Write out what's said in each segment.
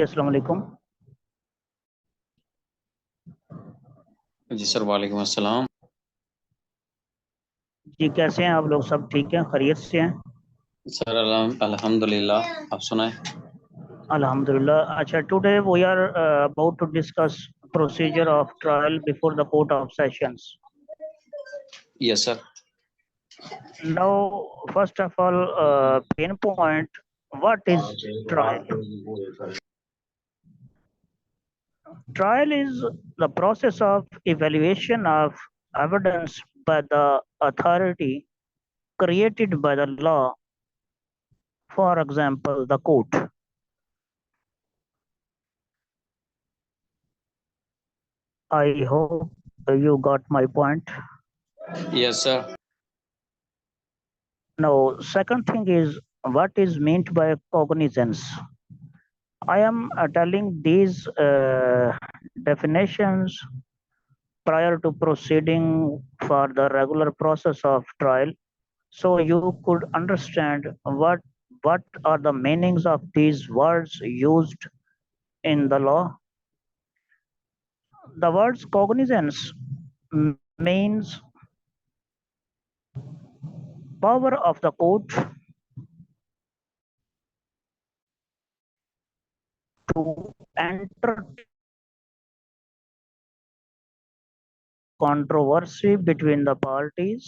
अस्सलाम वालेकुम। जी सर, वालेकुम अस्सलाम। जी कैसे हैं आप लोग? सब ठीक हैं, खैरियत से हैं? सर अल्हम्दुलिल्लाह, आप सुनाएं। अल्हम्दुलिल्लाह। अच्छा, today we are about to discuss procedure of trial before the court of sessions. Yes sir. Now first of all, pen point, what is trial? Trial is the process of evaluation of evidence by the authority created by the law, for example, the court. I hope you got my point. Yes sir. Now, second thing is what is meant by cognizance. I am telling these definitions prior to proceeding for the regular process of trial, so you could understand what are the meanings of these words used in the law. The words cognizance means power of the court to enter controversy between the parties.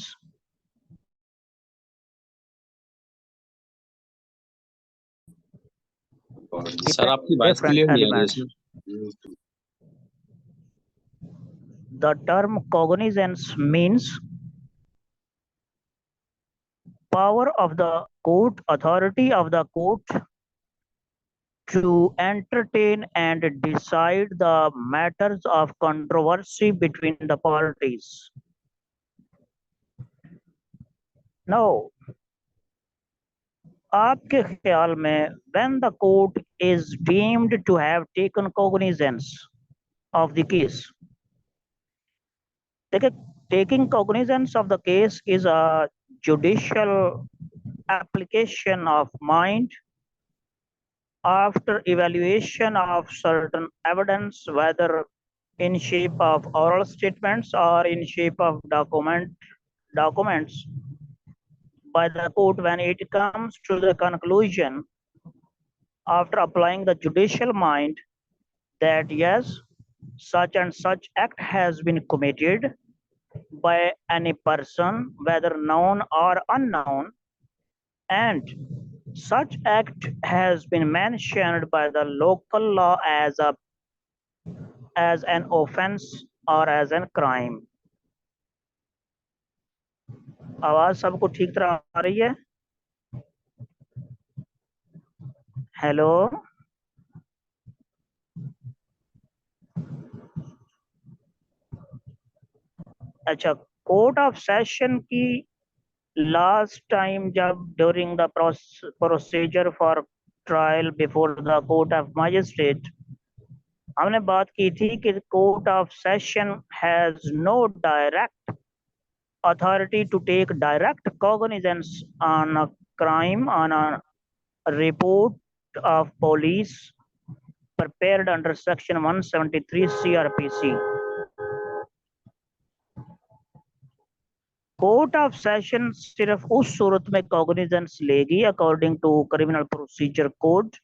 Sir आपकी voice Different clear नहीं आ रही है elements. इसमें। The term cognizance means power of the court, authority of the court to entertain and decide the matters of controversy between the parties. Now, आपके ख्याल में when the court is deemed to have taken cognizance of the case, taking cognizance of the case is a judicial application of mind after evaluation of certain evidence, whether in shape of oral statements or in shape of documents by the court, when it comes to the conclusion after applying the judicial mind that yes, such and such act has been committed by any person, whether known or unknown, and such act has been mentioned by the local law as an offense or as a crime. आवाज सबको ठीक तरह आ रही है? Hello, अच्छा, court of session की last time जब during the procedure for trial before the court of magistrate हमने बात की थी कि court of session has no direct authority to take direct cognizance on a crime on a report of police prepared under section 173 CRPC. Court of session सिर्फ उस सूरत में cognizance लेगी according to criminal procedure code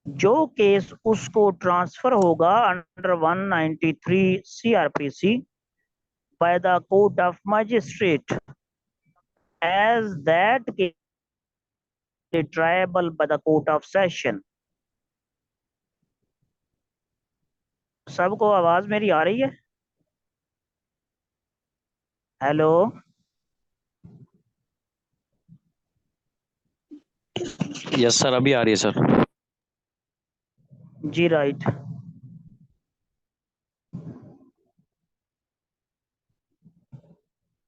जो case उसको transfer होगा under 193 CRPC by the court of magistrate as that case triable by the court of session. सबको आवाज मेरी आ रही है? हेलो, यस सर, अभी आ रही है सर। जी राइट।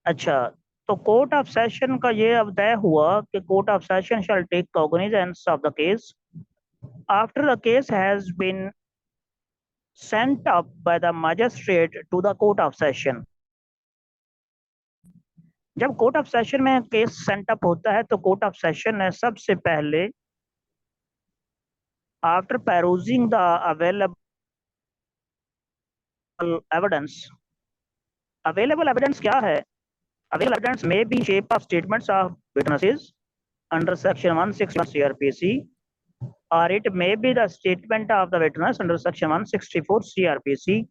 अच्छा, तो कोर्ट ऑफ सेशन का ये अब तय हुआ कि court of session shall take cognizance of the case after the case has been sent up by the magistrate to the court of session. जब कोर्ट ऑफ सेशन में केस सेंट अप होता है तो कोर्ट ऑफ सेशन ने सबसे पहले After perusing the available evidence क्या है? Available evidence may be shape of statements of witnesses under section 161 CRPC, or it may be the statement of the witness under section 164 CRPC,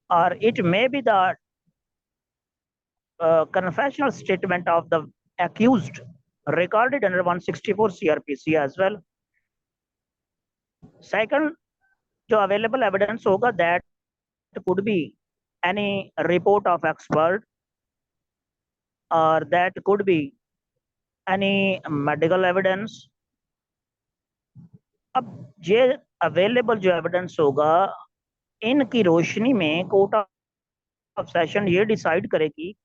or it may be the confessional statement of the accused recorded under 164 CRPC as well. Second, जो available evidence होगा, that could be any report of expert, or that could be any medical evidence. अब ये available जो evidence होगा, इनकी रोशनी में court of session ये decide करेगी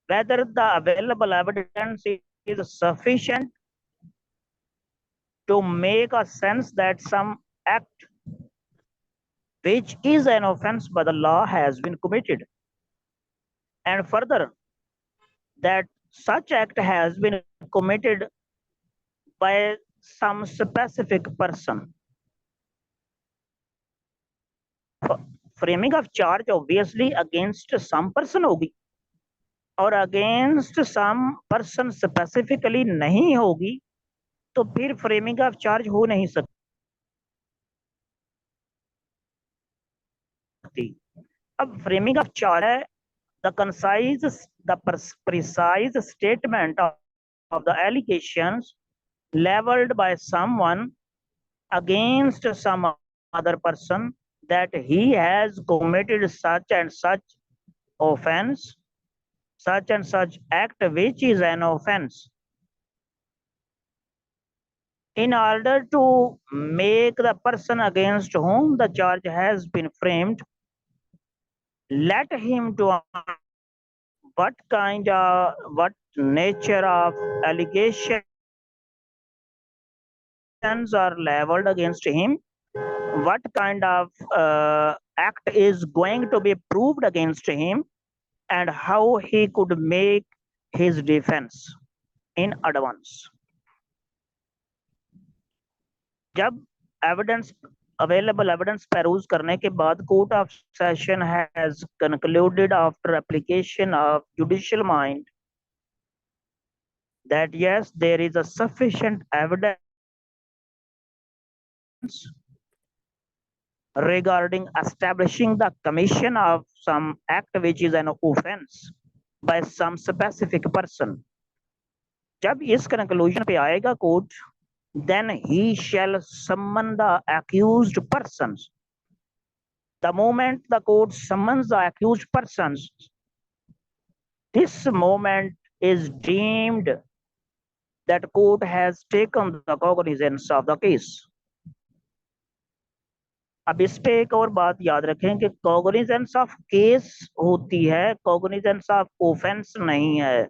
whether the available evidence is sufficient to make a sense that some act which is an offense by the law has been committed, and further that such act has been committed by some specific person. Framing of charge obviously against some person होगी, और against some person specifically नहीं होगी, तो फिर framing of charge हो नहीं सकती। अब फ्रेमिंग ऑफ चार्ज है the concise the precise statement of the allegations levelled by someone against some other person that he has committed such and such offense, such and such act which is an offense. In order to make the person against whom the charge has been framed, let him to what nature of allegations are leveled against him, what kind of act is going to be proved against him, and how he could make his defense in advance. जब evidence available evidence peruse करने के बाद court of session has concluded after application of judicial mind that yes, there is a sufficient evidence regarding establishing the commission of some act which is an offense by some specific person. जब इस conclusion पे आएगा court, then he shall summon the accused persons. The moment the court summons the accused persons, this moment is deemed that court has taken the cognizance of the case. अब इस पे एक और बात याद रखें कि cognizance of case होती है, cognizance of offense नहीं है।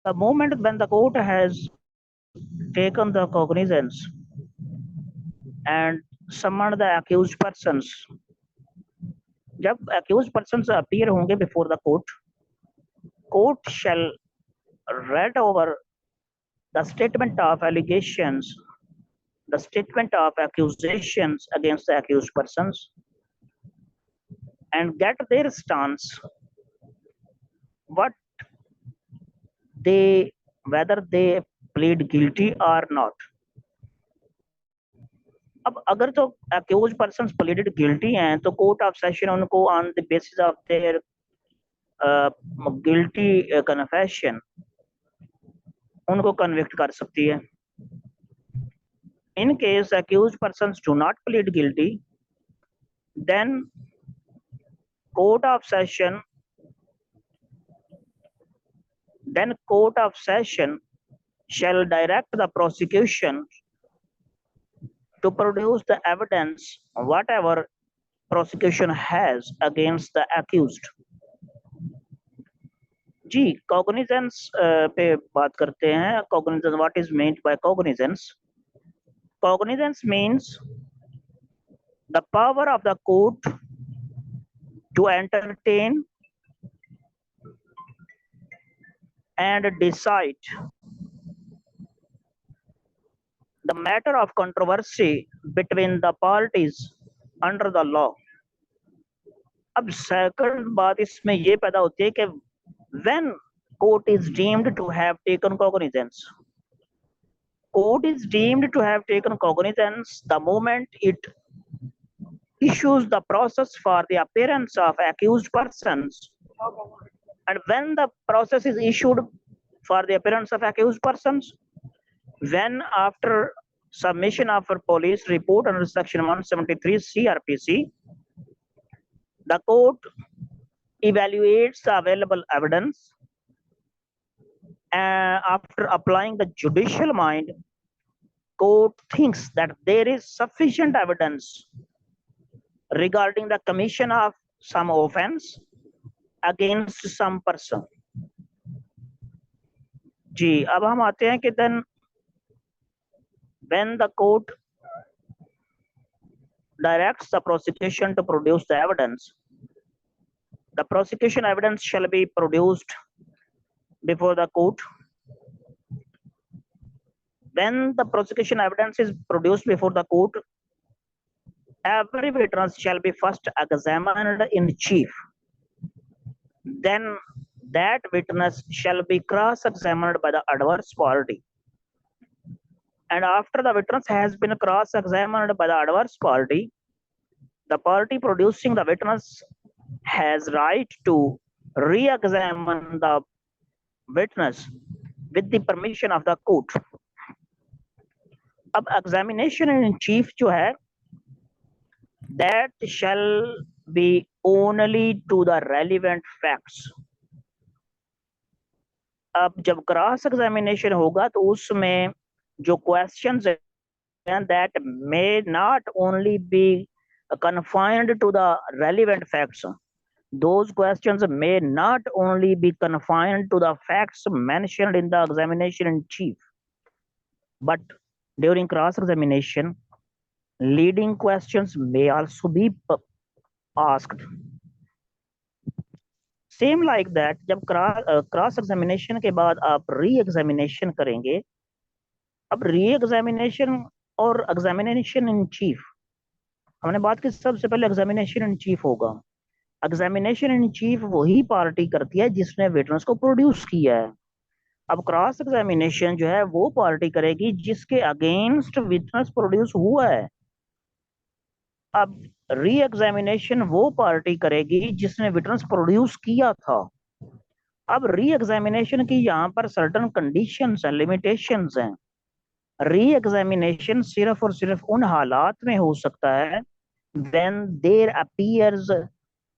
The moment when the court has taken the cognizance and summoned the accused persons, जब accused persons appear होंगे before the court, court shall read over the statement of allegations, the statement of accusations against the accused persons, and get their stance, whether they plead guilty or not. अब अगर तो accused persons pleaded guilty हैं, तो court of session उनको on the basis of their guilty confession उनको convict कर सकती है। In case accused persons do not plead guilty, then court of session shall direct the prosecution to produce the evidence whatever prosecution has against the accused. जी, cognizance पे बात करते हैं। cognizance, what is meant by cognizance? Cognizance means the power of the court to entertain and decide the matter of controversy between the parties under the law. अब second बात इसमें ये पैदा होती है कि when court is deemed to have taken cognizance. Court is deemed to have taken cognizance the moment it issues the process for the appearance of accused persons. And when the process is issued for the appearance of accused persons, when after submission of a police report under section 173 CRPC, the court evaluates the available evidence and after applying the judicial mind, court thinks that there is sufficient evidence regarding the commission of some offense against some person. जी, अब हम आते हैं कि then when the court directs the prosecution to produce the evidence, the prosecution evidence shall be produced before the court. When the prosecution evidence is produced before the court, every witness shall be first examined in chief. Then that witness shall be cross-examined by the adverse party. And after the witness has been cross-examined by the adverse party, the party producing the witness has right to re-examine the witness with the permission of the court. अब examination in chief जो है, that shall be only to the relevant facts. अब जब cross examination होगा तो उसमें जो questions हैं that may not only be confined to the relevant facts. Those questions may not only be confined to the facts mentioned in the examination in chief, but during cross examination, leading questions may also be asked. Same like that जब cross examination के बाद आप re examination करेंगे। अब re examination और examination in chief, हमने बात की सबसे पहले एग्जामिनेशन इन चीफ होगा। एग्जामिनेशन इन चीफ वही पार्टी करती है जिसने विटनेस को प्रोड्यूस किया है। अब क्रॉस एग्जामिनेशन जो है वो पार्टी करेगी जिसके अगेंस्ट विटनेस प्रोड्यूस हुआ है। अब री एग्जामिनेशन वो पार्टी करेगी जिसने विटनेस प्रोड्यूस किया था। अब री एग्जामिनेशन की यहाँ पर सर्टन कंडीशंस हैं, लिमिटेशंस हैं। री एग्जामिनेशन सिर्फ और सिर्फ उन हालात में हो सकता है when there appears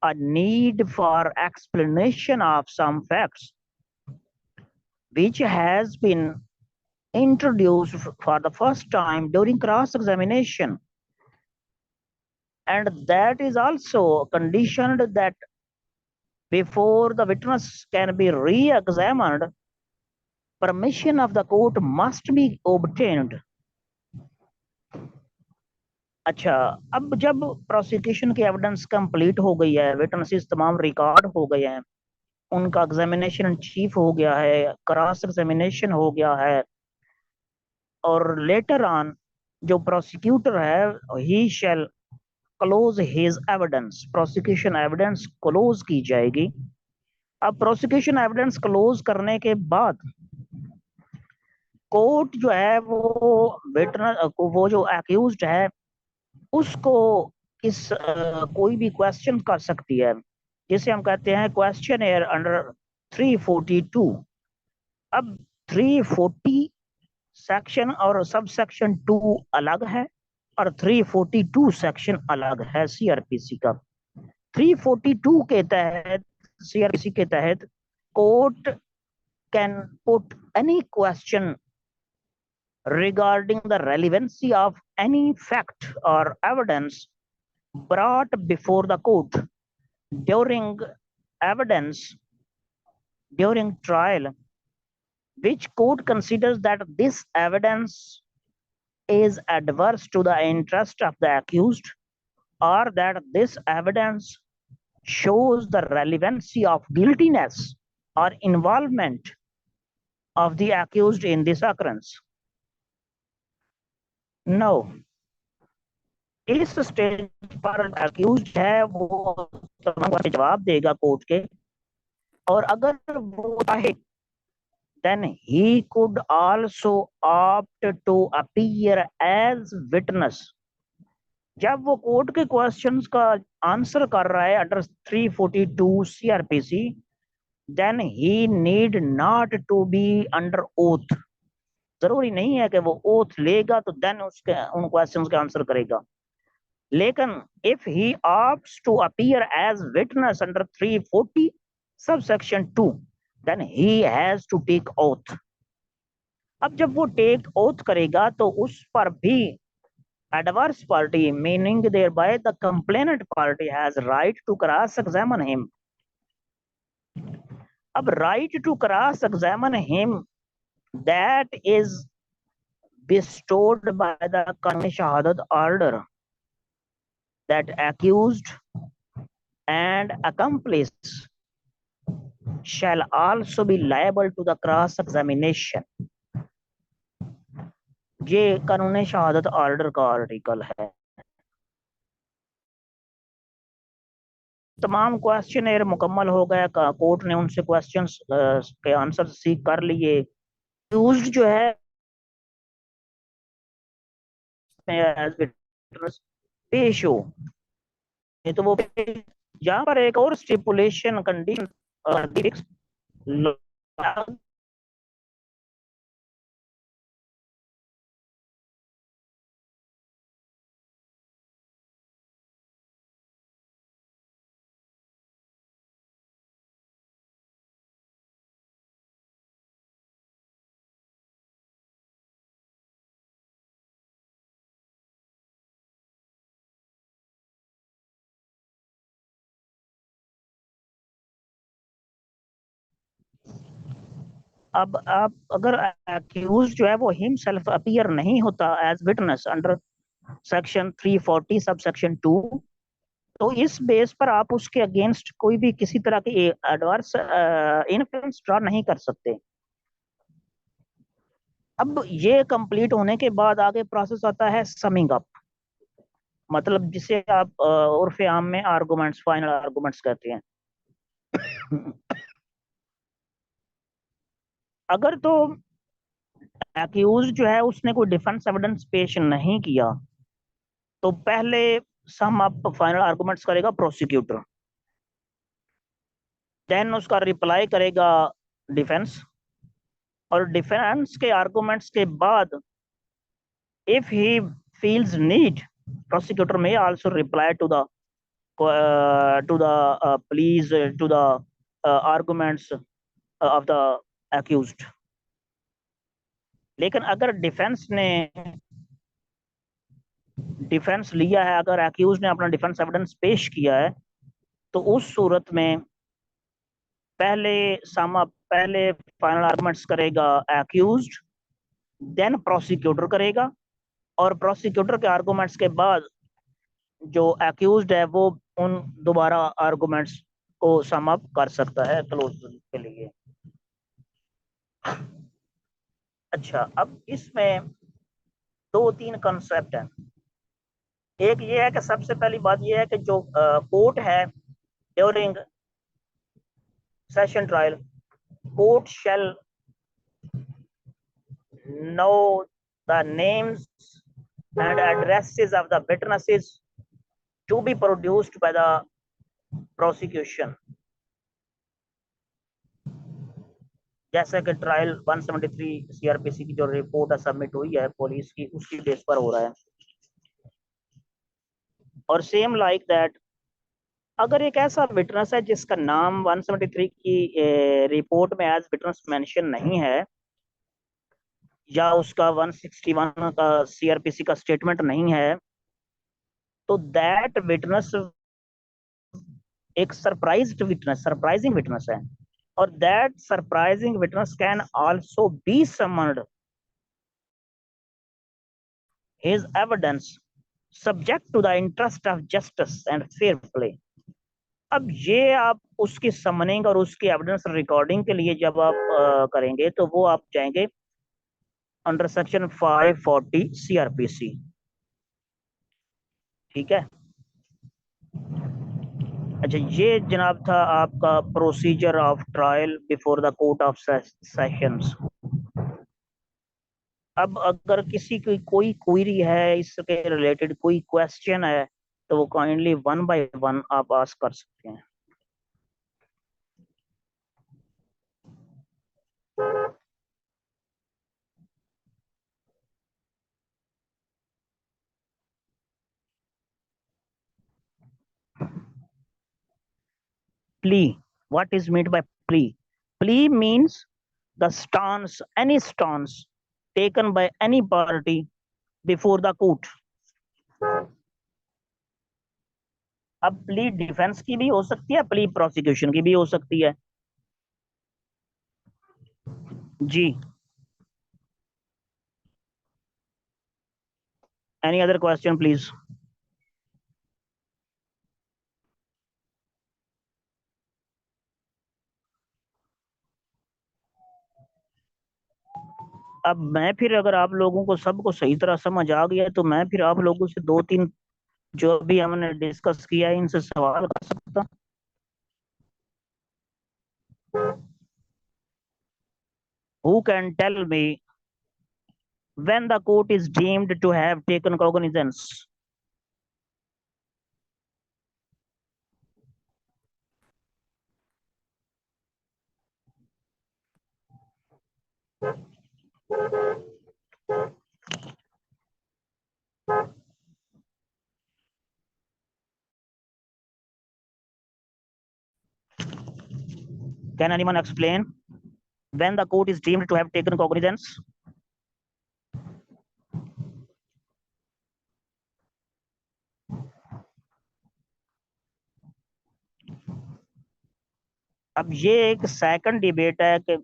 a need for explanation of some facts which has been introduced for the first time during cross examination, and that is also conditioned that before the witness can be re-examined, permission of the court must be obtained. अच्छा, अब जब prosecution की evidence complete हो गई है, witnesses तमाम record हो गए हैं, उनका एग्जामिनेशन इन चीफ हो गया है, क्रॉस एग्जामिनेशन हो गया है, और लेटर ऑन जो प्रोसिक्यूटर है ही shall close his evidence, prosecution evidence close की जाएगी। अब प्रोसिक्यूशन एविडेंस क्लोज करने के बाद कोर्ट जो है वो विटनेस को, वो जो एक्यूज्ड है उसको इस कोई भी क्वेश्चन कर सकती है, जिसे हम कहते हैं क्वेश्चन एयर अंडर 342। अब 340 सेक्शन और सब सेक्शन 2 अलग है और 342 सेक्शन अलग है सीआरपीसी का। 342 के तहत, सीआरपीसी के तहत, court can put any question regarding the relevancy of any fact or evidence brought before the court during evidence during trial, which court considers that this evidence is adverse to the interest of the accused, or that this evidence shows the relevancy of guiltiness or involvement of the accused in this occurrence. No, इस stage पर accused है वो जवाब देगा court के, और अगर वो चाहे then he could also opt to appear as witness. जब वो कोर्ट के क्वेश्चंस का आंसर कर रहा है under 342 CrPC, then he need not to be under oath. जरूरी नहीं है कि वो ओथ लेगा तो देन उसके उन क्वेश्चंस के आंसर करेगा, लेकिन if he opts to appear as witness under 340 subsection 2, then he has to take oath. अब जब वो टेक ओथ करेगा तो उस पर भी adverse party, meaning thereby the complainant party, has right to cross examine him. अब right to cross examine him, that is bestowed by the Qanun Shahadat order, that accused and accomplice shall also be liable to the cross examination. ये कानून शहादत order का article है। तमाम question मुकम्मल हो गया, कोर्ट ने उनसे क्वेश्चंस के आंसर सीख कर लिए। यूज्ड जो है पेश हो, तो वो यहाँ पर एक और स्टिपुलेशन कंडीशन अब आप अगर एक्यूज जो है वो हिमसेल्फ अपीयर नहीं होता as witness under section 340 sub section 2, तो इस बेस पर आप उसके अगेंस्ट कोई भी किसी तरह की एडवर्स इन्फ्लुएंस ड्रा नहीं कर सकते। अब ये कंप्लीट होने के बाद आगे प्रोसेस आता है समिंग अप, मतलब जिसे आप उर्फ आम में आर्गुमेंट्स, फाइनल आर्गुमेंट्स कहते हैं। अगर तो एक्यूज जो है उसने कोई डिफेंस एविडेंस पेश नहीं किया, तो पहले सम अप फाइनल आर्गुमेंट्स करेगा प्रोसिक्यूटर, देन उसका रिप्लाई करेगा डिफेंस, और डिफेंस के आर्गुमेंट्स के बाद if he feels need, prosecutor may also reply to the pleas to the arguments of the accused. लेकिन अगर डिफेंस ने डिफेंस लिया है, अगर एक्यूज ने अपना डिफेंस एविडेंस पेश किया है, तो उस सूरत में पहले फाइनल आर्गुमेंट्स करेगा एक्यूज्ड, देन प्रोसिक्यूटर करेगा, और प्रोसिक्यूटर के आर्गुमेंट्स के बाद जो एक्यूज्ड है वो उन दोबारा आर्गुमेंट्स को सम अप कर सकता है क्लोज के लिए। अच्छा, अब इसमें 2-3 कंसेप्ट हैं। एक ये है कि सबसे पहली बात ये है कि जो कोर्ट है during session trial, court shell know the names and addresses of the witnesses to be produced by the prosecution. जैसा कि ट्रायल 173 सीआरपीसी की जो रिपोर्ट सबमिट हुई है पुलिस की, उसकी बेस पर हो रहा है। और सेम लाइक दैट, अगर एक ऐसा विटनेस है जिसका नाम 173 की रिपोर्ट में एज विटनेस मेंशन नहीं है, या उसका 161 का सीआरपीसी का स्टेटमेंट नहीं है, तो दैट विटनेस एक सरप्राइजिंग विटनेस है, और that surprising witness can also be summoned his evidence subject to the interest of justice and fair play. अब ये आप उसकी समनिंग और उसकी एविडेंस रिकॉर्डिंग के लिए जब आप करेंगे, तो वो आप जाएंगे अंडर सेक्शन 540 सीआरपीसी। ठीक है। अच्छा, ये जनाब था आपका procedure of trial before the court of sessions. अब अगर किसी की कोई क्वेरी है, इसके रिलेटेड कोई क्वेश्चन है, तो वो काइंडली वन बाय वन आप आस्क कर सकते हैं। Plea. What is meant by plea? Plea means the stance, any stance taken by any party before the court. अब प्ली डिफेंस की भी हो सकती है, प्ली प्रोसिक्यूशन की भी हो सकती है। जी, एनी अदर क्वेश्चन प्लीज। अब मैं फिर, अगर आप लोगों को सबको सही तरह समझ आ गया है, तो मैं फिर आप लोगों से दो तीन जो भी हमने डिस्कस किया है इनसे सवाल कर सकता। Who can tell me when the court is deemed to have taken cognizance? Can anyone explain when the court is deemed to have taken cognizance? अब ये एक सेकंड डिबेट है कि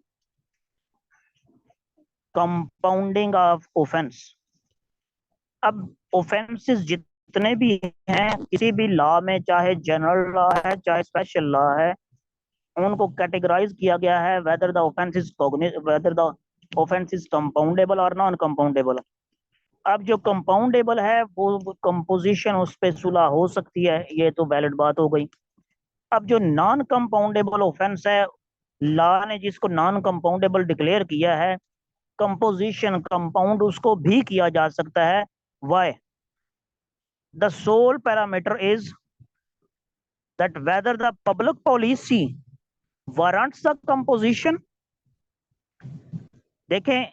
कंपाउंडिंग ऑफ ऑफेंस। अब ऑफेंसेस जितने भी हैं किसी भी लॉ में, चाहे जनरल लॉ है चाहे स्पेशल लॉ है, उनको कैटेगराइज किया गया है whether the offence is compoundable और नॉन कंपाउंडेबल। अब जो कंपाउंडेबल है वो कंपोजिशन उस पे सुलह हो सकती है, ये तो वैलिड बात हो गई। अब जो नॉन कंपाउंडेबल ऑफेंस है, लॉ ने जिसको नॉन कंपाउंडेबल डिक्लेयर किया है, कंपोजिशन कंपाउंड उसको भी किया जा सकता है। Why? The sole parameter is that whether the public policy warrants the composition. देखें,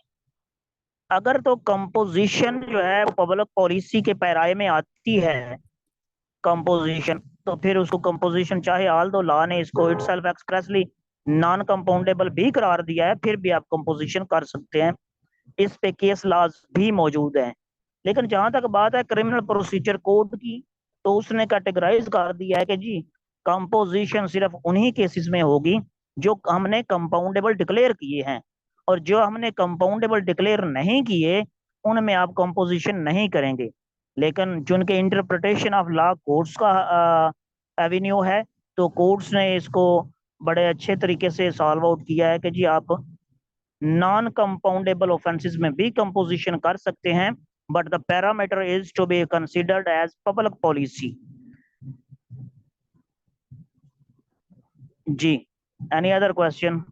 अगर तो कंपोजिशन जो है पब्लिक पॉलिसी के पैराए में आती है कंपोजिशन, तो फिर उसको कंपोजिशन, चाहे आल दो लॉ ने इसको इटसेल्फ एक्सप्रेसली नॉन कंपाउंडेबल भी करार दिया है, फिर भी आप कंपोजिशन कर सकते हैं। इस पे केस लॉज भी मौजूद हैं। लेकिन जहां तक बात है क्रिमिनल प्रोसीजर कोड की, तो उसने कैटेगराइज कर दिया है कि जी कंपोजिशन सिर्फ उन्हीं केसेस में होगी जो हमने कंपाउंडेबल डिक्लेयर किए हैं, और जो हमने कंपाउंडेबल डिक्लेयर नहीं किए उनमें आप कंपोजिशन नहीं करेंगे। लेकिन जिनके इंटरप्रिटेशन ऑफ लॉ कोर्ट्स का एवेन्यू है, तो कोर्ट्स ने इसको बड़े अच्छे तरीके से सॉल्व आउट किया है कि जी आप नॉन कंपाउंडेबल ऑफेंसेस में भी कंपोजिशन कर सकते हैं, but the parameter is to be considered as public policy. जी, एनी अदर क्वेश्चन?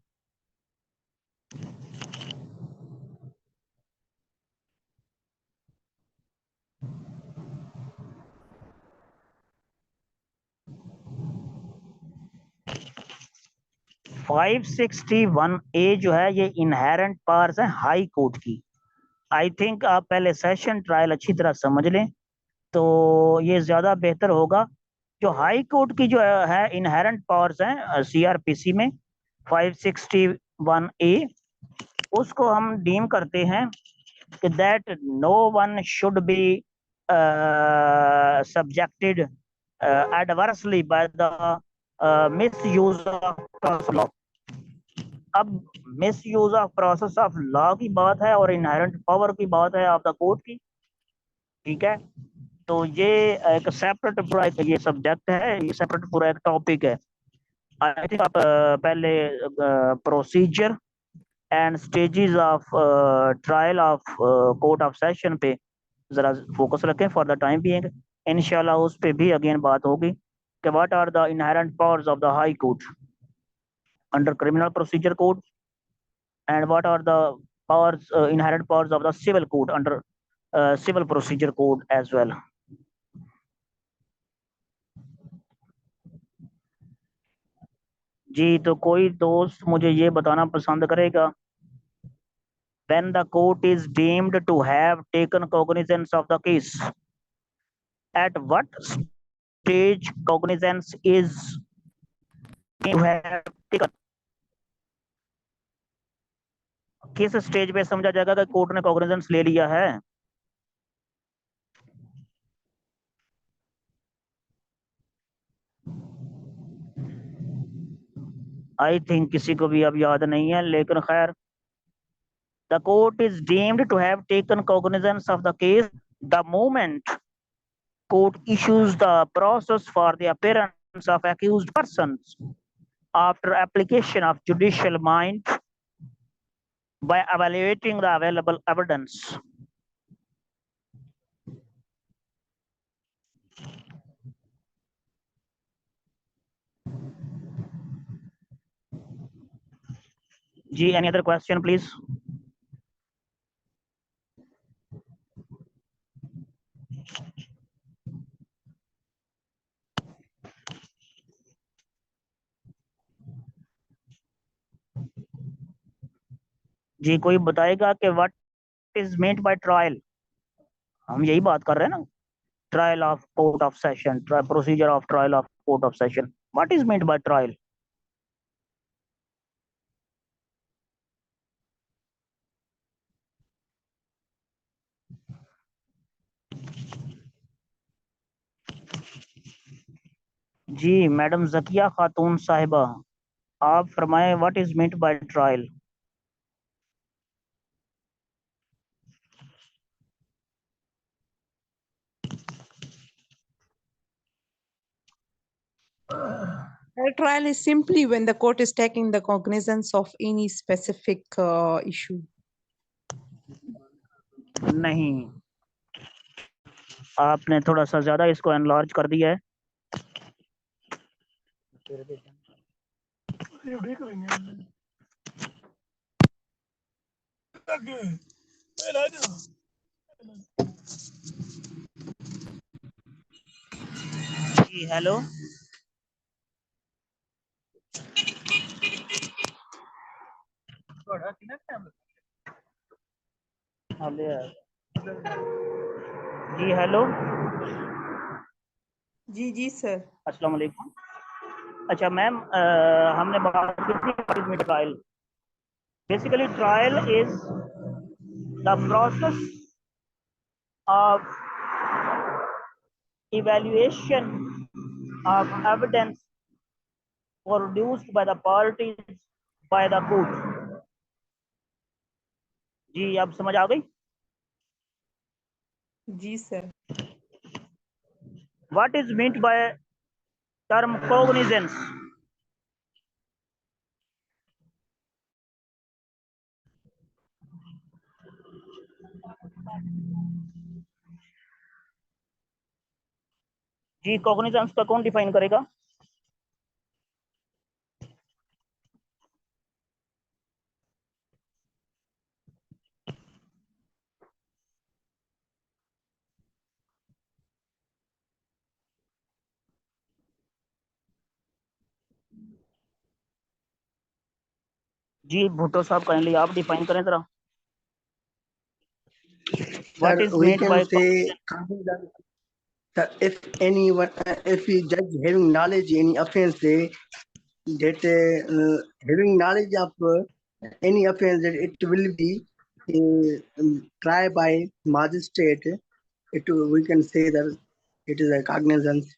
561A जो है ये इनहेरेंट पावर्स है हाई कोर्ट की। आई थिंक आप पहले सेशन ट्रायल अच्छी तरह समझ लें तो ये ज्यादा बेहतर होगा। जो हाई कोर्ट की जो है इनहेरेंट पावर्स हैं सीआरपीसी में 561A, उसको हम डीम करते हैं कि that no one should be subjected adversely by the misuse of process of law। अब misuse of process of law की बात है और इनहेरेंट पावर की बात है ऑफ द कोर्ट की, ठीक है। तो ये एक सेपरेट पूरा एक ये सब्जेक्ट है, ये सेपरेट पूरा एक टॉपिक है। आई थिंक आप पहले procedure and stages of trial of court of session पे जरा फोकस रखें फॉर द टाइम बीइंग। इंशाल्लाह उस पे भी अगेन बात होगी कि what are the inherent powers of the high court under criminal procedure code and what are the powers inherent powers of the civil code under civil procedure code as well। जी तो कोई दोस्त मुझे ये बताना पसंद करेगा when the court is deemed to have taken cognizance of the case, at what stage cognizance is to have taken, किस stage पे समझा जाएगा कि कोर्ट ने कॉग्निजेंस ले लिया है। आई थिंक किसी को भी अब याद नहीं है, लेकिन खैर the court is deemed to have taken cognizance of the case the moment court issues the process for the appearance of accused persons after application of judicial mind by evaluating the available evidence। Ji any other question please। जी कोई बताएगा कि what is meant by trial. हम यही बात कर रहे हैं ना, trial of court of session, procedure of trial of court of session, what is meant by trial. जी मैडम जकिया खातून साहिबा, आप फरमाएं what is meant by trial. A trial is simply when the court is taking the cognizance of any specific issue. नहीं, आपने थोड़ा सा ज्यादा इसको enlarge कर दिया है। जी हेलो, जी हेलो, जी जी सर। अस्सलाम वालेकुम। अच्छा मैम, हमने बात की थी trial. Basically trial is the process of evaluation of evidence produced by the parties by the court। जी अब समझ आ गई। जी sir. What is meant by term cognizance। जी कॉग्निजेंस का कौन डिफाइन करेगा। जी भुट्टो साहब काइंडली आप डिफाइन करें जरा Sir, what is we meant can by say cognizance. Sir, if anyone, if we judge having knowledge any offense, that having knowledge of any offense, that it will be tried by magistrate. We can say that it is a cognizance.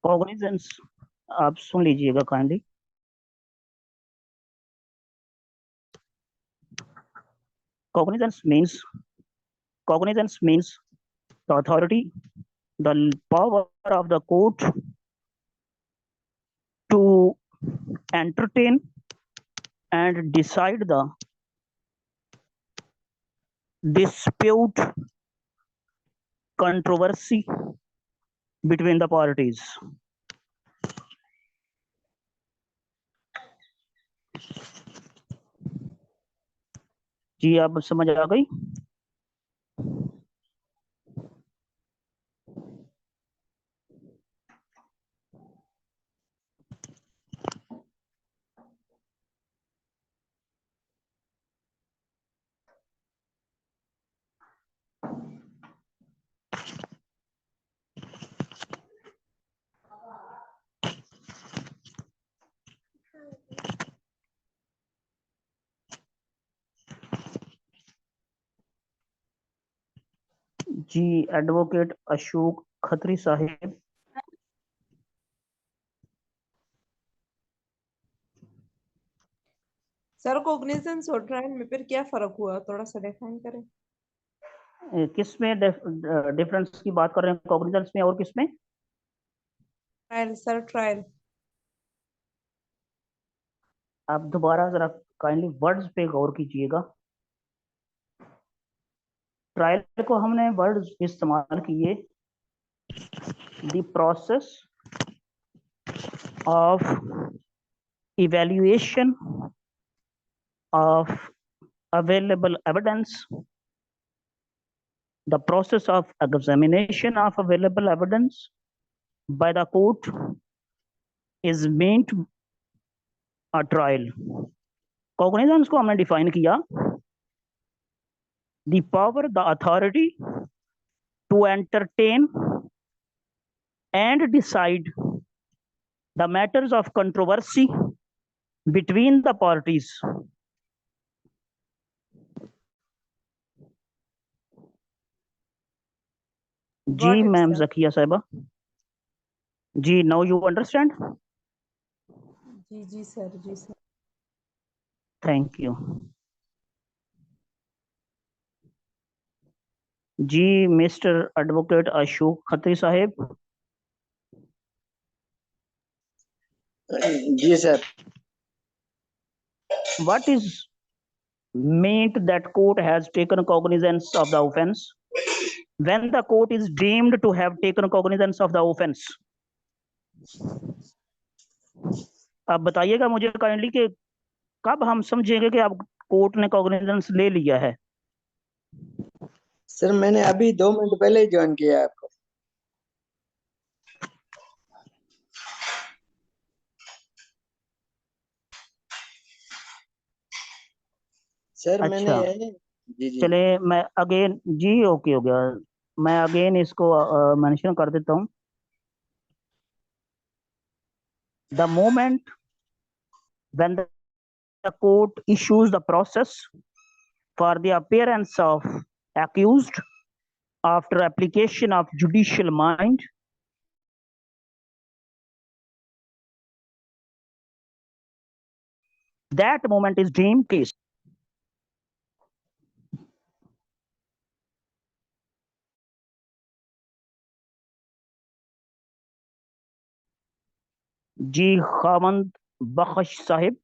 Cognizance आप सुन लीजिएगा kindly cognizance means the authority, the power of the court to entertain and decide the dispute, controversy between the parties. जी आप समझ आ गई जी advocate Ashok Khatri Sahib sir cognizance और trial में फिर क्या फर्क हुआ, थोड़ा सा डिफाइन करें। किस में डिफरेंस की बात कर रहे हैं कॉग्निजेंस में और किस में ट्रायल सर, ट्रायल। आप दोबारा जरा काइंडली वर्ड्स पे गौर कीजिएगा ट्रायल को हमने वर्ड्स इस्तेमाल किए the process of evaluation of available evidence, the process of examination of available evidence by the court is meant a trial. Cognizance को हमने डिफाइन किया the power, the authority to entertain and decide the matters of controversy between the parties. जी Got it, ma'am sir. Zakia Sahiba ji now you understand जी sir, जी sir. Thank you जी mister advocate Ashok Khatri Sahib ji sir. what is meant that court has taken cognizance of the offense when the court is deemed to have taken cognizance of the offense अब बताइएगा मुझे kindly कि कब हम समझेंगे कि अब कोर्ट ने कॉग्निजेंस ले लिया है सर मैंने अभी 2 मिनट पहले ही ज्वाइन किया है आपको। सर मैंने अच्छा जी चले मैं अगेन जी ओके हो गया मैं अगेन इसको मेंशन कर देता हूँ the moment when the court issues the process for the appearance of accused after application of judicial mind that moment is deemed case जी खामंद बख्श साहिब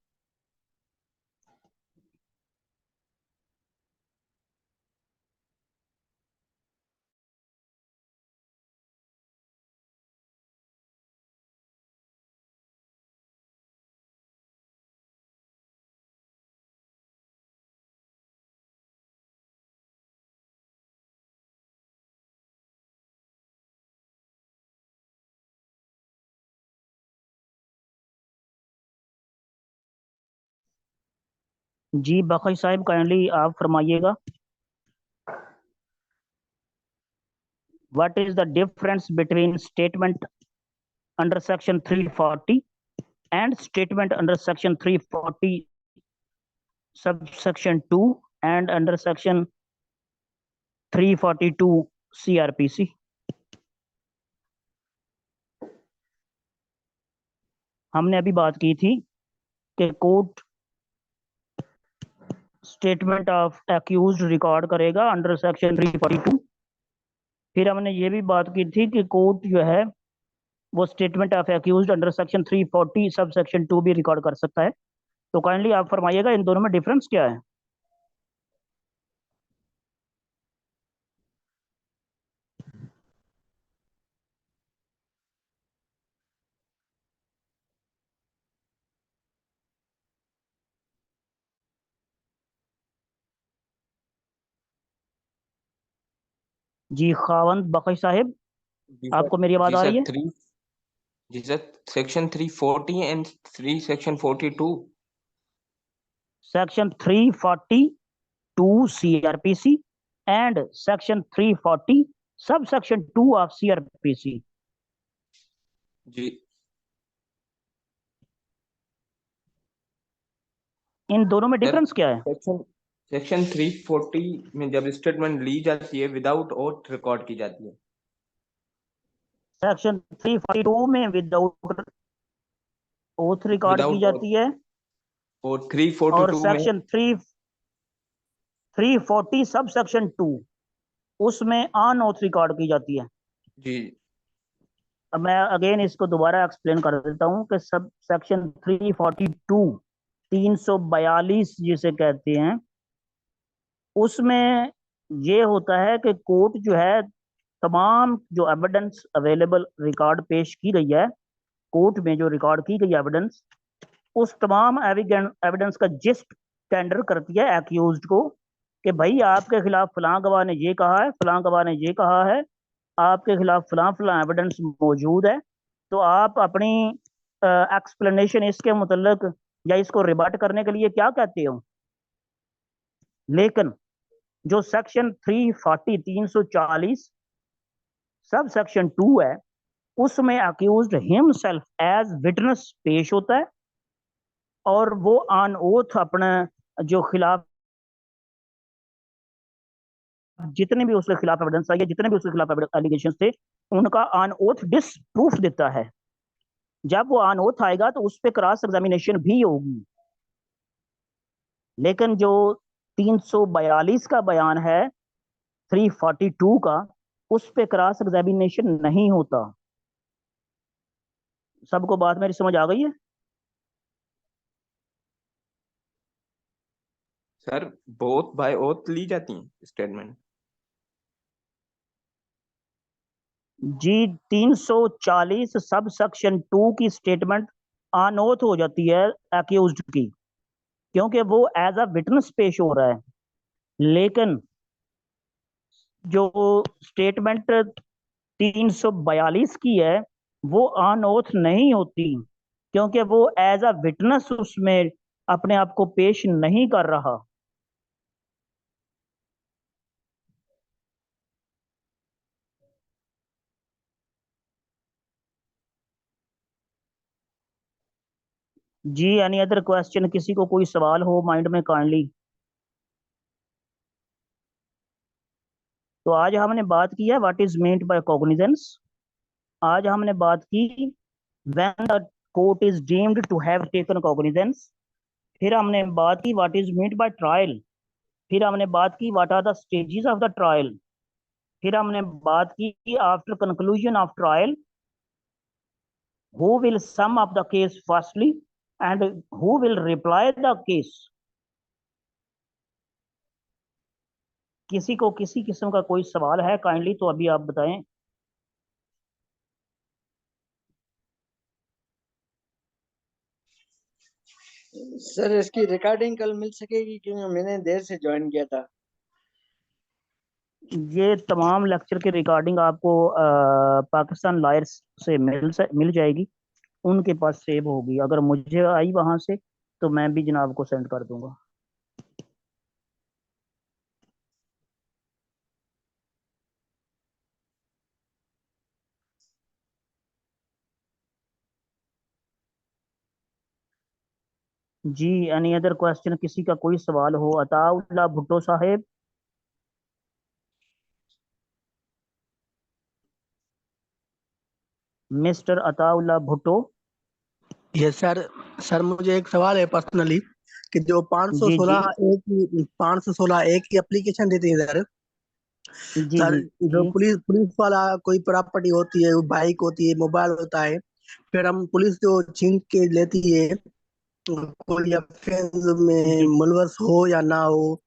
जी बखश साहब काइंडली आप फरमाइएगा। What is the difference between statement under section 340 and statement under section 340 subsection 2 and under section 342 CRPC? हमने अभी बात की थी कि court statement of accused record करेगा अंडर सेक्शन 342। फिर हमने ये भी बात की थी कि कोर्ट जो है वो statement of accused under section 340 sub section 2 भी रिकॉर्ड कर सकता है। तो काइंडली आप फरमाइएगा इन दोनों में डिफरेंस क्या है। जी खावंद बखश साहिब, जी सर। आपको मेरी आवाज जी आ सर रही है? जी sir, section 340 and section 42। Section 342 CRPC and section 340 subsection 2 of CRPC। जी इन दोनों में सर, डिफरेंस क्या है? सेक्शन 340 में जब स्टेटमेंट ली जाती है विदाउट ओथ रिकॉर्ड की जाती है। सेक्शन 342 में विदाउट ओथ रिकॉर्ड की विदाउट जाती है और और 342 में सेक्शन 340 सब सेक्शन 2 उसमें ऑन ओथ रिकॉर्ड की जाती है। जी अब मैं अगेन इसको दोबारा एक्सप्लेन कर देता हूँ कि सब सेक्शन 342 342 जिसे कहते हैं, उसमें ये होता है कि कोर्ट जो है तमाम जो एविडेंस अवेलेबल रिकॉर्ड पेश की गई है, कोर्ट में जो रिकॉर्ड की गई एविडेंस, उस तमाम एविडेंस का जिस्ट टेंडर करती है एक्यूज्ड को कि भाई आपके खिलाफ फलां गवाह ने ये कहा है, फलां गवाह ने ये कहा है, आपके खिलाफ फलां फलां एविडेंस मौजूद है, तो आप अपनी एक्सप्लेनेशन इसके मुतल्लिक या इसको रिबट करने के लिए क्या कहते हो। लेकिन जो सेक्शन 340 340 सब सेक्शन 2 है, उसमें अक्यूज्ड हिमसेल्फ एज विटनेस पेश होता है और वो ऑन ओथ अपने जो खिलाफ जितने भी उसके खिलाफ एविडेंस आई है, जितने भी उसके खिलाफ एलिगेशन थे, उनका ऑन ओथ डिसप्रूफ देता है। जब वो ऑन ओथ आएगा तो उस पर क्रॉस एग्जामिनेशन भी होगी। लेकिन जो 342 का बयान है 342 का, उस पे क्रॉस एग्जामिनेशन नहीं होता। सबको बात मेरी समझ आ गई है? सर, बोथ बाय ओथ ली जाती हैं स्टेटमेंट। जी 340 सब सेक्शन 2 की स्टेटमेंट ऑन ओथ हो जाती है एक्यूज्ड की, क्योंकि वो एज अ विटनेस पेश हो रहा है। लेकिन जो स्टेटमेंट 342 की है वो ऑन ओथ नहीं होती, क्योंकि वो एज अ विटनेस उसमें अपने आप को पेश नहीं कर रहा। जी एनी अदर क्वेश्चन, किसी को कोई सवाल हो माइंड में काइंडली। तो आज हमने बात की है what is meant by cognizance. आज हमने बात की when the court is deemed to have taken cognizance. फिर हमने बात की what is meant by trial. फिर हमने बात की what are the stages of the trial. फिर हमने बात की after conclusion of trial who will sum up the case firstly and who will reply the case। किसी को किसी किस्म का कोई सवाल है काइंडली तो अभी आप बताएं। सर इसकी रिकॉर्डिंग कल मिल सकेगी क्योंकि मैंने देर से ज्वाइन किया था। ये तमाम लेक्चर की रिकॉर्डिंग आपको पाकिस्तान लॉयर्स से मिल जाएगी, उनके पास सेव होगी। अगर मुझे आई वहां से तो मैं भी जनाब को सेंड कर दूंगा। जी, एनी अदर क्वेश्चन? किसी का कोई सवाल हो? Ataullah Bhutto Saheb. Mister Ataullah Bhutto. Yes sir. Sir मुझे एक सवाल है पर्सनली कि जो जी जी 516 एक की एप्लीकेशन देते हैं सर। जी सर जी जो जी पुलिस पुलिस वाला कोई प्रॉपर्टी होती है, बाइक होती है, मोबाइल होता है, फिर हम पुलिस जो छीन के लेती है, कोई ऑफेंस में जी मुलवस हो या ना हो,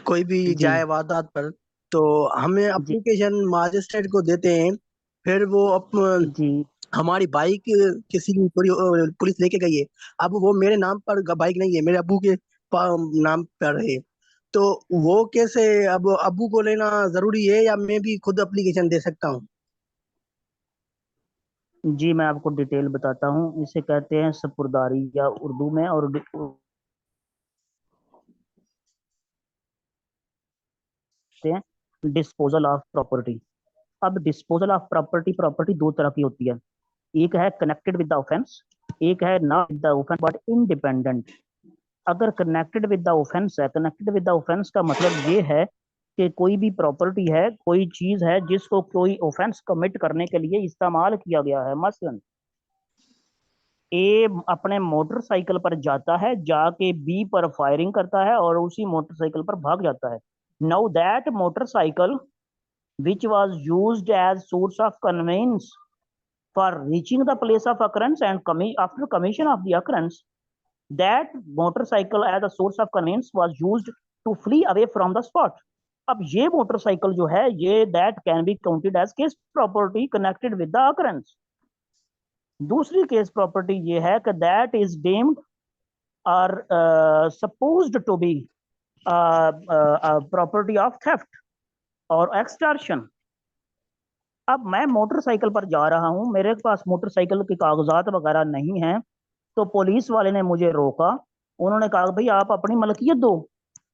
कोई भी जी जाए वारदात पर, तो हमें जी एप्लीकेशन मजिस्ट्रेट को देते हैं। फिर वो जी हमारी बाइक किसी की पुलिस लेके गई है। अब वो मेरे नाम पर बाइक नहीं है, मेरे अब्बू के नाम पर है। तो वो कैसे, अब अब्बू को लेना जरूरी है या मैं भी खुद एप्लीकेशन दे सकता हूँ? जी, मैं आपको डिटेल बताता हूँ। इसे कहते हैं सपुर्दारी या उर्दू में, और कहते हैं डिस्पोजल ऑफ प्रॉपर्टी। अब डिस्पोजल ऑफ प्रॉपर्टी, प्रॉपर्टी दो तरह की होती है। एक है कनेक्टेड विद द ऑफेंस, एक है not with the offence but independent. अगर कनेक्टेड विद द ऑफेंस है, कनेक्टेड विद द ऑफेंस का मतलब ये है कि कोई भी प्रॉपर्टी है, कोई चीज है जिसको कोई ऑफेंस कमिट करने के लिए इस्तेमाल किया गया है। मसलन ए अपने मोटरसाइकिल पर जाता है, जाके बी पर फायरिंग करता है और उसी मोटरसाइकिल पर भाग जाता है। Now that motorcycle which was used as source of conveyance for reaching the place of occurrence and after commission of the occurrence, that motorcycle as a source of conveyance was used to flee away from the spot. अब ये motorcycle जो है, ये that can be counted as case property connected with the occurrence. दूसरी case property ये है कि that is deemed और supposed to be property of theft और एक्सटॉर्शन। अब मैं मोटरसाइकिल पर जा रहा हूँ, मेरे पास मोटरसाइकिल के कागजात वगैरह नहीं हैं, तो पुलिस वाले ने मुझे रोका। उन्होंने कहा भाई आप अपनी मलकियत दो।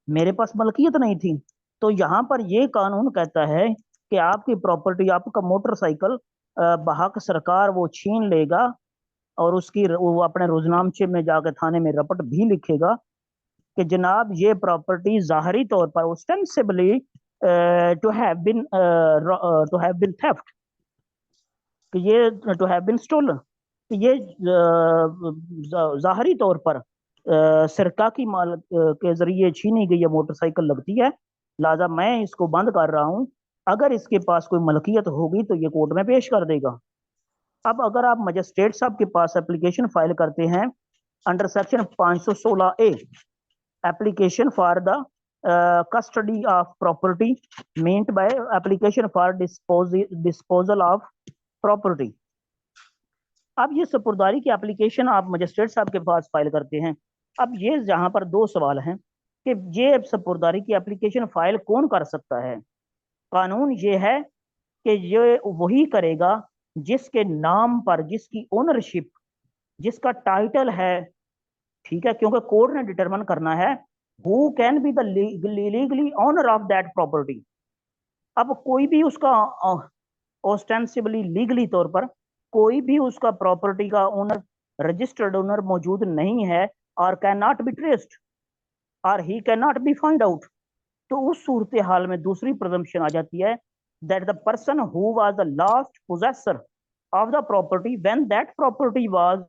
मेरे पास मलकियत नहीं थी। तो यहाँ पर ये कानून कहता है कि आपकी प्रॉपर्टी, आपका मोटरसाइकिल बहक सरकार वो छीन लेगा, और उसकी वो अपने रोजनामचे में जाकर थाने में रपट भी लिखेगा कि जनाब ये प्रॉपर्टी जाहरी तौर पर ostensibly to have been theft, कि ये टू हैव बीन स्टोलन, कि ये जाहरी तौर पर सरका की माल के जरिए छीनी गई ये मोटरसाइकिल लगती है, लिहाजा मैं इसको बंद कर रहा हूँ। अगर इसके पास कोई मलकियत होगी तो ये कोर्ट में पेश कर देगा। अब अगर आप मजिस्ट्रेट साहब के पास एप्लीकेशन फाइल करते हैं under section 516A, application for the custody of property meant by application for disposal of property, अब ये सपुर्दारी की एप्लीकेशन आप मजिस्ट्रेट साहब के पास फाइल करते हैं। अब ये यहाँ पर दो सवाल हैं कि ये सपुर्दारी की एप्लीकेशन फाइल कौन कर सकता है। कानून ये है कि ये वही करेगा जिसके नाम पर, जिसकी ओनरशिप, जिसका टाइटल है, ठीक है, क्योंकि कोर्ट ने डिटरमिन करना है who can be the legally owner of that property. अब कोई भी उसका ऑस्टेंसिबली लीगली तौर पर कोई भी उसका प्रॉपर्टी का ओनर, रजिस्टर्ड ओनर मौजूद नहीं है, और कैन नॉट बी ट्रेस्ड और he can not be find out, तो उस सूरत हाल में दूसरी प्रिजम्पशन आ जाती है that the person who was the last possessor of the property when that property was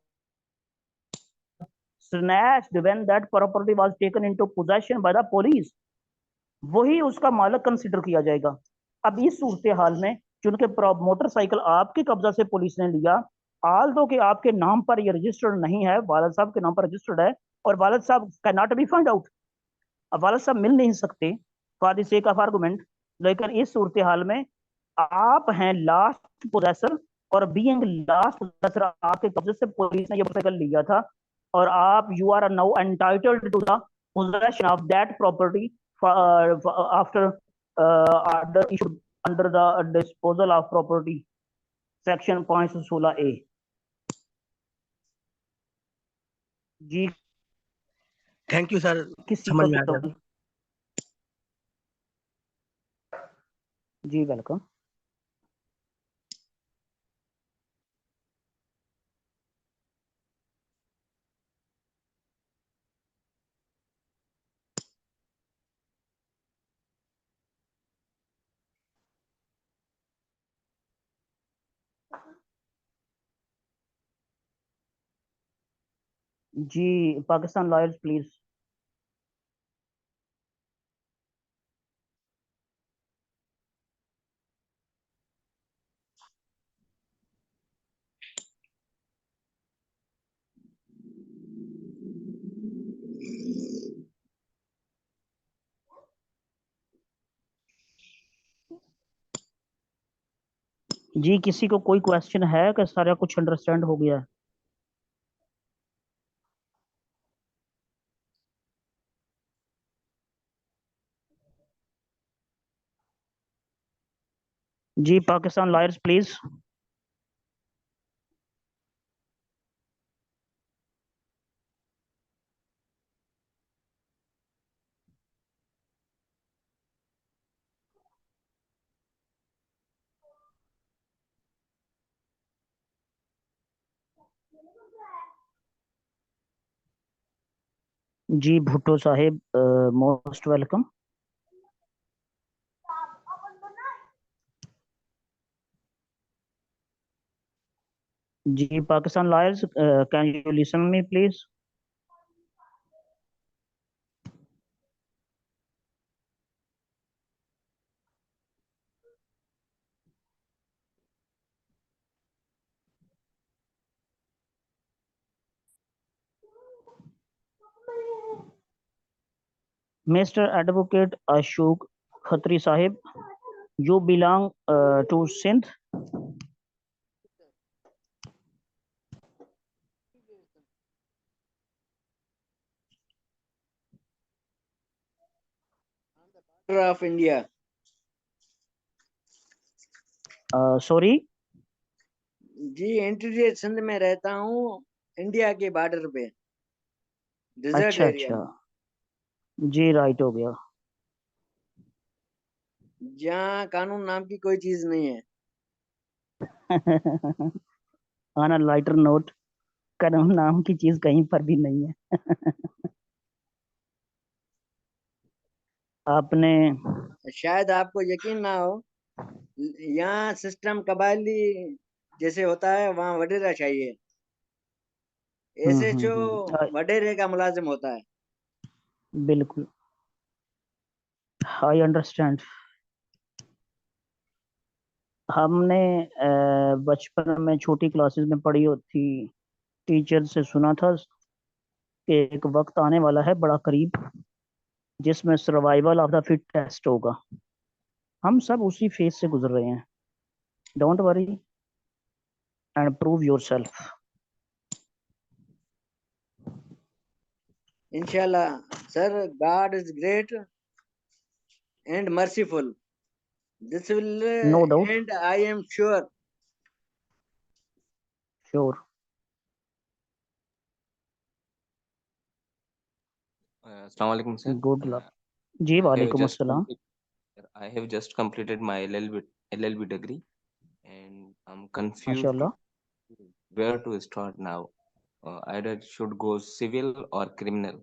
snatched, when that property was taken into possession by the police, वही उसका मालिक consider किया जाएगा। अब इस सूरत हाल में चूंकि मोटरसाइकिल आपके कब्जा से पुलिस ने लिया, आल दो कि आपके नाम पर ये रजिस्टर्ड नहीं है, वालिद साहब के नाम पर रजिस्टर्ड है, और वालिद साहब can not be find out, अब वालिद साहब मिल नहीं सकते for the sake of argument. लेकिन इस सूरत हाल में आप हैं लास्ट पोजेसर, और बीइंग लास्ट पोजेसर आपके कब्जे से पुलिस ने ये मोटरसाइकिल लिया था, और आप you are now entitled to the possession of that property after order issued under the disposal of property section 516A। जी, थैंक यू सर, किसी समझ का में आ तो गया। जी वेलकम। जी पाकिस्तान लॉयर्स प्लीज। जी किसी को कोई क्वेश्चन है कि सारा कुछ अंडरस्टैंड हो गया है? जी पाकिस्तान लॉयर्स प्लीज। जी भुट्टो साहिब मोस्ट वेलकम। जी Pakistan lawyers can you listen me please? Mr. Advocate Ashok Khatri Sahib, you belong to Sindh. of India. Sorry. जी इंटीरियर सिंध में रहता हूँ, इंडिया के बॉर्डर पे, डिजर्ट अच्छा एरिया, अच्छा जी राइट हो गया। जहाँ कानून नाम की कोई चीज नहीं है। ऑन अ लाइटर नोट, कानून नाम की चीज कहीं पर भी नहीं है। आपने शायद आपको यकीन ना हो, यहाँ सिस्टम कबायली जैसे होता है, वहाँ वडेरा चाहिए। एसएचओ वडेरे का मुलाजिम होता है। बिल्कुल आई अंडरस्टैंड। हमने बचपन में छोटी क्लासेस में पढ़ी होती, टीचर से सुना था कि एक वक्त आने वाला है बड़ा करीब जिसमें survival of the fit test होगा। हम सब उसी फेज से गुजर रहे हैं। Don't worry and prove yourself. इंशाल्लाह sir, God is great and merciful, this will no doubt and I am sure. Sure. Assalamu alaikum, sir. Good luck. जी I have वालेकुम just अस्सलाम। I have just completed my LLB degree, and I'm confused माशाल्लाह। where to start now. Either should go civil or criminal.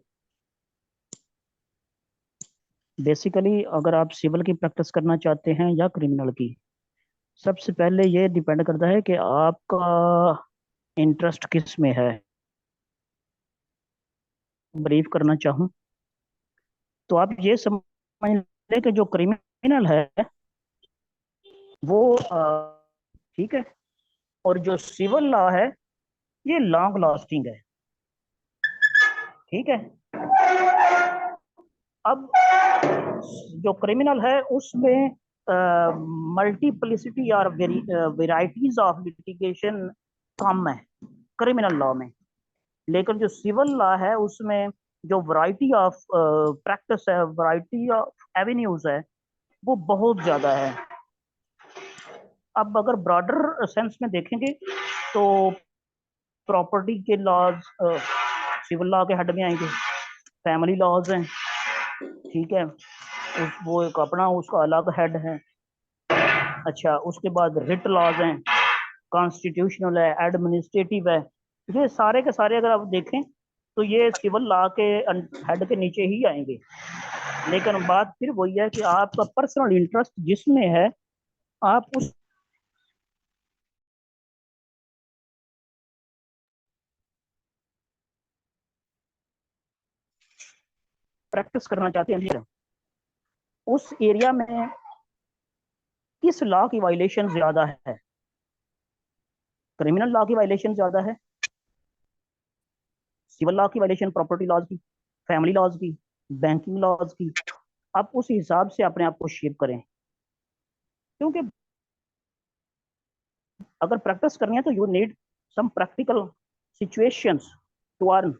Basically अगर आप civil की practice करना चाहते हैं या क्रिमिनल की, सबसे पहले ये डिपेंड करता है कि आपका इंटरेस्ट किस में है। ब्रीफ करना चाहूँ तो आप ये समझ लें कि जो क्रिमिनल है वो ठीक है, और जो सिविल लॉ है ये लॉन्ग लास्टिंग है। ठीक है। अब जो क्रिमिनल है उसमें मल्टीप्लिसिटी और वेराइटीज ऑफ लिटिगेशन कम है क्रिमिनल लॉ में, लेकिन जो सिविल लॉ है उसमें जो वैरायटी ऑफ प्रैक्टिस है, वैरायटी ऑफ एवेन्यूज है, वो बहुत ज्यादा है। अब अगर ब्रॉडर सेंस में देखेंगे तो प्रॉपर्टी के लॉज सिविल लॉ के हेड में आएंगे, फैमिली लॉज हैं, ठीक है, वो एक अपना उसका अलग हेड है। अच्छा, उसके बाद रिट लॉज हैं, कॉन्स्टिट्यूशनल है, एडमिनिस्ट्रेटिव है। ये सारे के सारे अगर आप देखें तो ये सिविल लॉ के हेड के नीचे ही आएंगे। लेकिन बात फिर वही है कि आपका पर्सनल इंटरेस्ट जिसमें है आप उस प्रैक्टिस करना चाहते हैं, उस एरिया में किस लॉ की वायलेशन ज्यादा है? क्रिमिनल लॉ की वायलेशन ज्यादा है, सिविल लॉ की वायलेशन, प्रॉपर्टी लॉज की, फैमिली लॉज की, बैंकिंग लॉज की? आप उस हिसाब से अपने आप को शेप करें, क्योंकि अगर प्रैक्टिस करनी है तो you need some practical situations to earn.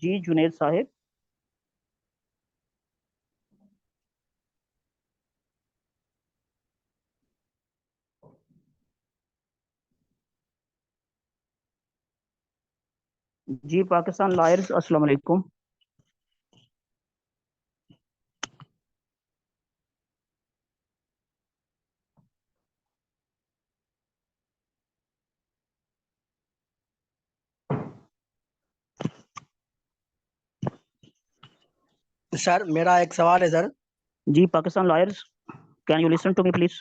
जी जुनेद साहिब। जी पाकिस्तान लॉयर्स, अस्सलाम वालेकुम। सर मेरा एक सवाल है सर। जी Pakistan lawyers, can you listen to me please?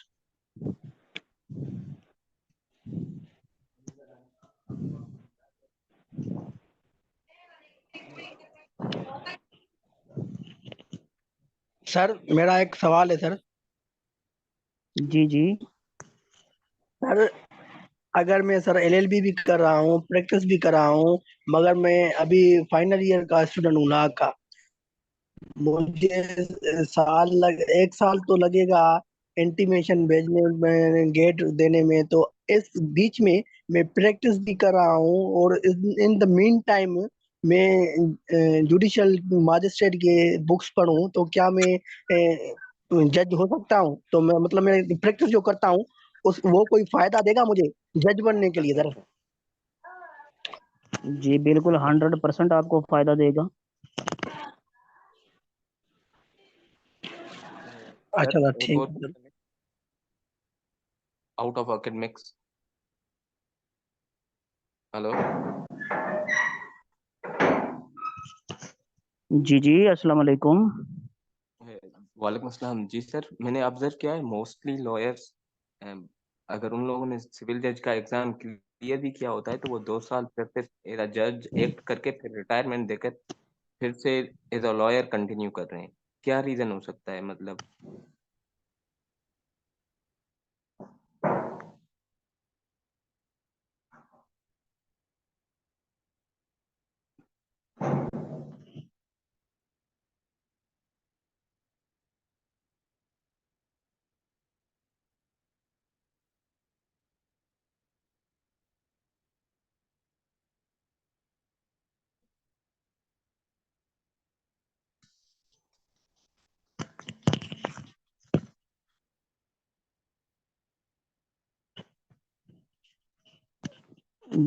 Sir मेरा एक सवाल है सर। जी जी। सर अगर मैं सर एलएलबी भी कर रहा हूँ, प्रैक्टिस भी कर रहा हूँ, मगर मैं अभी फाइनल ईयर का स्टूडेंट हूँ ना का, मुझे एक साल तो लगेगा इंटीमेशन भेजने में, गेट देने में। तो इस बीच में मैं प्रैक्टिस भी कर रहा हूँ और इन द मीन टाइम मैं जुडिशियल मजिस्ट्रेट के बुक्स पढूं, तो क्या मैं जज हो सकता हूँ? तो मैं मतलब मैं प्रैक्टिस जो करता हूँ उस वो कोई फायदा देगा मुझे जज बनने के लिए सर? जी बिल्कुल 100% आपको फायदा देगा। अच्छा सर, एक ठीक और है। Out of academics. हेलो। जी जी, अस्सलाम वालेकुम। वालेकुम अस्सलाम। जी सर, मैंने ऑब्जर्व किया है मोस्टली लॉयर्स, अगर उन लोगों ने सिविल जज का एग्जाम क्लियर भी किया होता है तो वो 2 साल प्रैक्टिस एज अ जज एक्ट करके फिर रिटायरमेंट देकर फिर से एज अ लॉयर कंटिन्यू कर रहे हैं। क्या रीजन हो सकता है? मतलब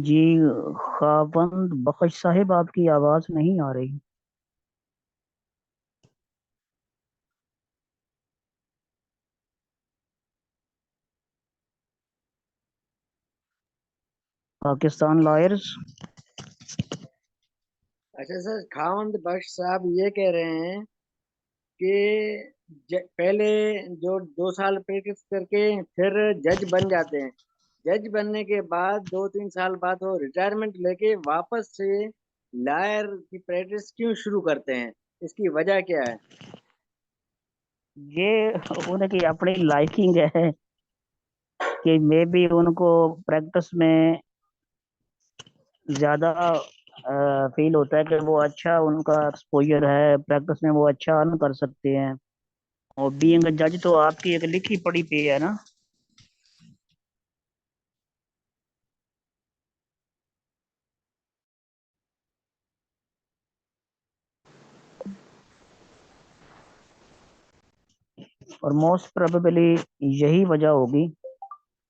जी खावंद बख्श साहिब, आपकी आवाज नहीं आ रही। पाकिस्तान लॉयर्स। अच्छा सर, खावंद बख्श साहब ये कह रहे हैं कि पहले जो 2 साल प्रैक्टिस करके फिर जज बन जाते हैं, जज बनने के बाद 2-3 साल बाद वो रिटायरमेंट लेके वापस से लॉयर की प्रैक्टिस क्यों शुरू करते हैं? इसकी वजह क्या है? ये उनकी अपनी लाइकिंग है कि मे भी उनको प्रैक्टिस में ज्यादा फील होता है कि वो अच्छा उनका एक्सपोजर है, प्रैक्टिस में वो अच्छा अर्न कर सकते हैं। और बीइंग जज तो आपकी एक लिखी पढ़ी पे है ना। और मोस्ट प्रोबेबली यही वजह होगी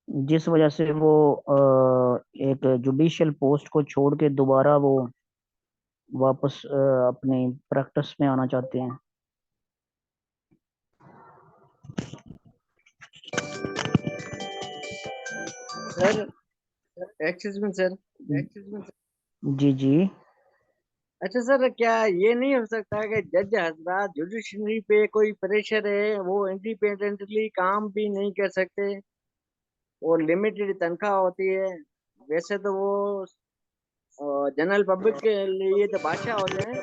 जिस वजह से वो एक जुडिशियल पोस्ट को छोड़ के दोबारा वो वापस अपनी प्रैक्टिस में आना चाहते हैं। सर, एक्सक्यूज मी सर, जी जी। अच्छा सर, क्या ये नहीं हो सकता कि जज हजरात जुडिशरी पे कोई प्रेशर है, वो इंडिपेंडेंटली काम भी नहीं कर सकते, वो लिमिटेड तनख्वाह होती है? वैसे तो वो जनरल पब्लिक के लिए तो बादशाह होते हैं,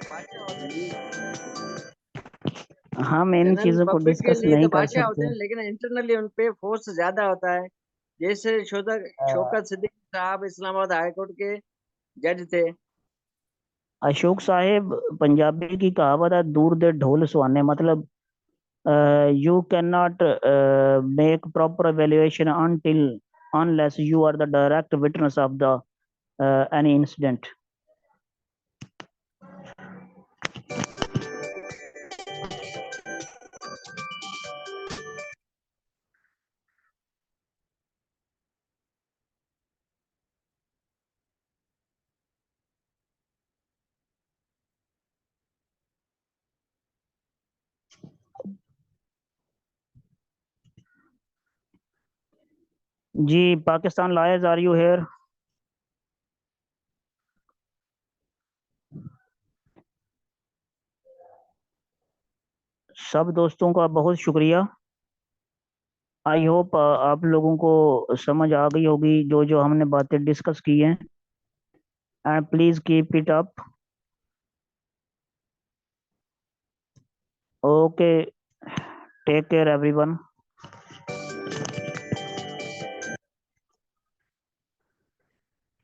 हम इन जनरल चीजों को पब्लिक के डिस्कस लिए तो नहीं कर बादशाह होते सकते। हैं, लेकिन इंटरनली उन पे फोर्स ज्यादा होता है। जैसे शौकत सिद्दीकी साहब इस्लामाबाद हाई कोर्ट के जज थे। अशोक साहेब, पंजाबी की कहावत है, दूर दे ढोल सुहाने, मतलब you cannot make proper evaluation until unless you are the direct witness of the any incident. जी, Pakistan lawyers, are you here? सब दोस्तों का बहुत शुक्रिया। आई होप आप लोगों को समझ आ गई होगी जो जो हमने बातें डिस्कस की हैं। And please keep it up. Okay, take care everyone.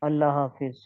अल्लाह हाफिज।